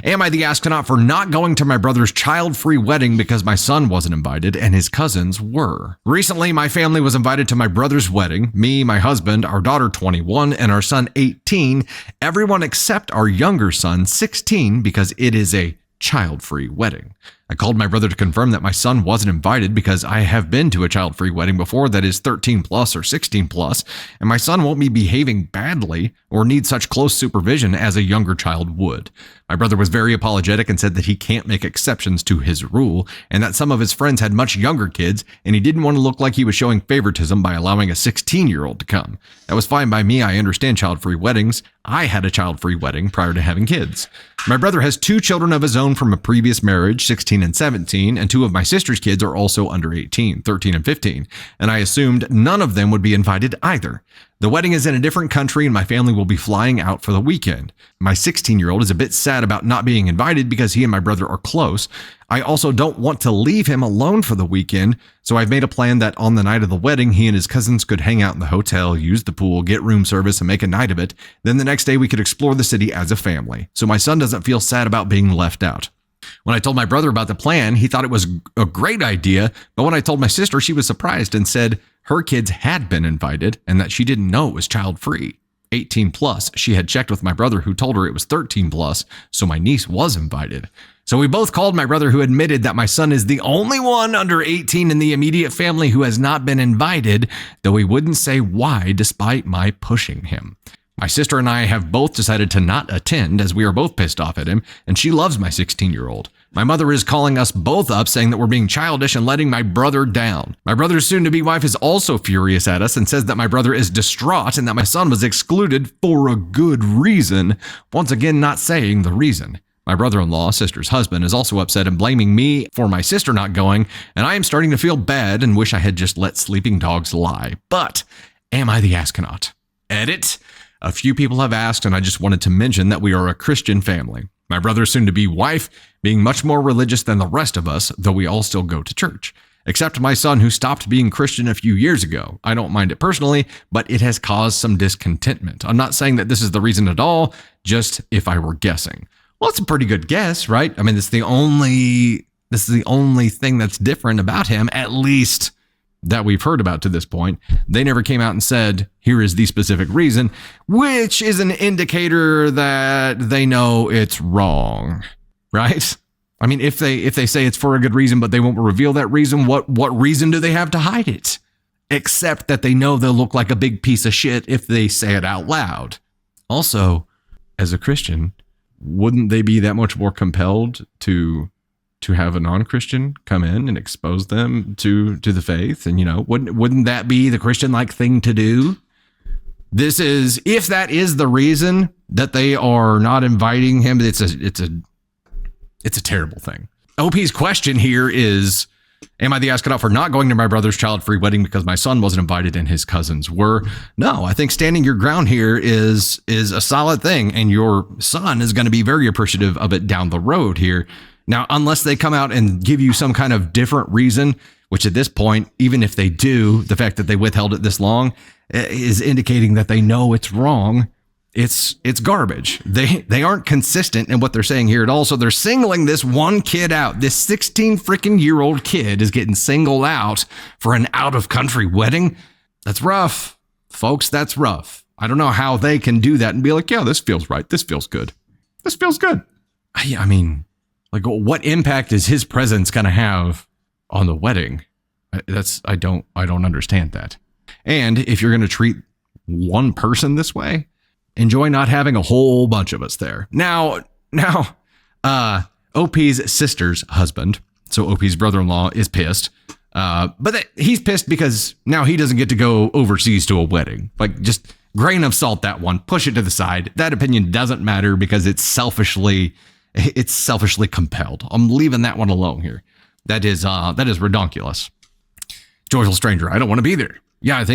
Am I the astronaut for not going to my brother's child-free wedding because my son wasn't invited and his cousins were? Recently, my family was invited to my brother's wedding. Me, my husband, our daughter 21, and our son 18. Everyone except our younger son 16 because it is a child-free wedding. I called my brother to confirm that my son wasn't invited because I have been to a child-free wedding before that is 13 plus or 16 plus, and my son won't be behaving badly or need such close supervision as a younger child would. My brother was very apologetic and said that he can't make exceptions to his rule and that some of his friends had much younger kids and he didn't want to look like he was showing favoritism by allowing a 16-year-old to come. That was fine by me. I understand child-free weddings. I had a child-free wedding prior to having kids. My brother has 2 children of his own from a previous marriage, 16 and 17, and 2 of my sister's kids are also under 18, 13 and 15, and I assumed none of them would be invited either. The wedding is in a different country and my family will be flying out for the weekend. My 16-year-old is a bit sad about not being invited because he and my brother are close. I also don't want to leave him alone for the weekend, so I've made a plan that on the night of the wedding, he and his cousins could hang out in the hotel, use the pool, get room service, and make a night of it. Then the next day we could explore the city as a family, so my son doesn't feel sad about being left out. When I told my brother about the plan, he thought it was a great idea, but when I told my sister, she was surprised and said her kids had been invited and that she didn't know it was child-free. 18 plus, she had checked with my brother who told her it was 13 plus, so my niece was invited. So we both called my brother who admitted that my son is the only one under 18 in the immediate family who has not been invited, though he wouldn't say why despite my pushing him. My sister and I have both decided to not attend as we are both pissed off at him, and she loves my 16-year-old. My mother is calling us both up saying that we're being childish and letting my brother down. My brother's soon-to-be wife is also furious at us and says that my brother is distraught and that my son was excluded for a good reason, once again not saying the reason. My brother-in-law, sister's husband, is also upset and blaming me for my sister not going, and I am starting to feel bad and wish I had just let sleeping dogs lie. But am I the astronaut? Edit. A few people have asked, and I just wanted to mention that we are a Christian family. My brother's soon-to-be wife being much more religious than the rest of us, though we all still go to church. Except my son who stopped being Christian a few years ago. I don't mind it personally, but it has caused some discontentment. I'm not saying that this is the reason at all, just if I were guessing. Well, it's a pretty good guess, right? I mean, this is the only thing that's different about him, at least that we've heard about to this point. They never came out and said, here is the specific reason, which is an indicator that they know it's wrong, right? I mean, if they say it's for a good reason, but they won't reveal that reason, what reason do they have to hide it? Except that they know they'll look like a big piece of shit if they say it out loud. Also, as a Christian, wouldn't they be that much more compelled to have a non-Christian come in and expose them to the faith? And, wouldn't that be the Christian-like thing to do? This is, if that is the reason that they are not inviting him, it's a terrible thing. OP's question here is, am I the astronaut for not going to my brother's child-free wedding because my son wasn't invited and his cousins were? No, I think standing your ground here is a solid thing, and your son is going to be very appreciative of it down the road here. Now, unless they come out and give you some kind of different reason, which at this point, even if they do, the fact that they withheld it this long is indicating that they know it's wrong. It's garbage. They aren't consistent in what they're saying here at all. So they're singling this one kid out. This 16 freaking year old kid is getting singled out for an out of country wedding. That's rough, folks. That's rough. I don't know how they can do that and be like, yeah, this feels right. This feels good. This feels good. I mean, like, what impact is his presence going to have on the wedding? I don't understand that. And if you're going to treat one person this way, enjoy not having a whole bunch of us there. Now, OP's sister's husband, so OP's brother-in-law, is pissed. But he's pissed because now he doesn't get to go overseas to a wedding. Like, just grain of salt that one, push it to the side. That opinion doesn't matter because it's selfishly compelled. I'm leaving that one alone here. That is redonkulous. Joyful stranger, I don't want to be there. Yeah,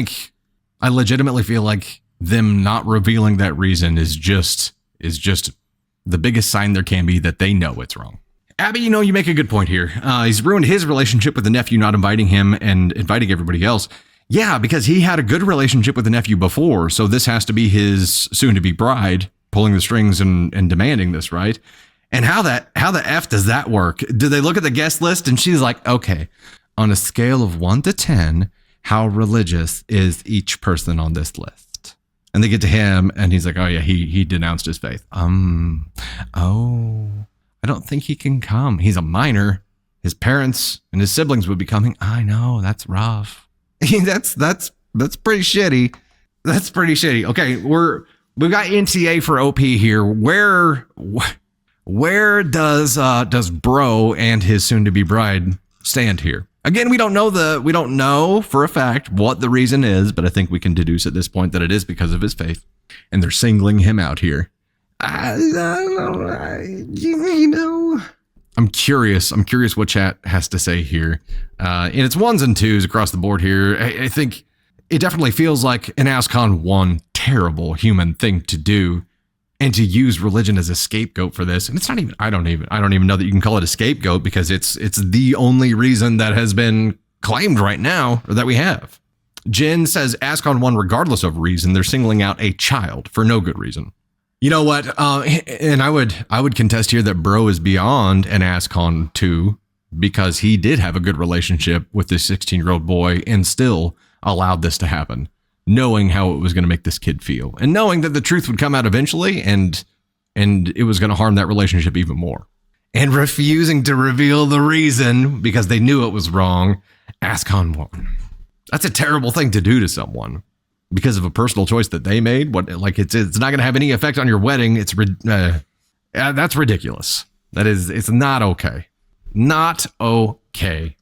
I legitimately feel like them not revealing that reason is just the biggest sign there can be that they know it's wrong. Abby, you make a good point here. He's ruined his relationship with the nephew, not inviting him and inviting everybody else. Yeah, because he had a good relationship with the nephew before, so this has to be his soon-to-be bride pulling the strings and demanding this, right? And how the F does that work? Do they look at the guest list and she's like, okay, on a scale of 1 to 10, how religious is each person on this list? And they get to him and he's like, oh yeah, he denounced his faith. I don't think he can come. He's a minor. His parents and his siblings would be coming. I know, that's rough. that's pretty shitty. That's pretty shitty. Okay, we've got NCA for OP here. Where does Bro and his soon-to-be bride stand here? Again, we don't know for a fact what the reason is, but I think we can deduce at this point that it is because of his faith, and they're singling him out here. I'm curious what chat has to say here. And it's 1s and 2s across the board here. I think it definitely feels like an ASCON 1 terrible human thing to do, and to use religion as a scapegoat for this. And it's not even, I don't even know that you can call it a scapegoat, because it's the only reason that has been claimed right now, or that we have. Jen says ASCON 1, regardless of reason, they're singling out a child for no good reason. You know what? And I would contest here that Bro is beyond an ASCON 2, because he did have a good relationship with this 16-year-old boy and still allowed this to happen, knowing how it was going to make this kid feel, and knowing that the truth would come out eventually, and it was going to harm that relationship even more, and refusing to reveal the reason because they knew it was wrong. ASCON 1. That's a terrible thing to do to someone because of a personal choice that they made. It's not going to have any effect on your wedding. That's ridiculous. It's not okay. Not okay.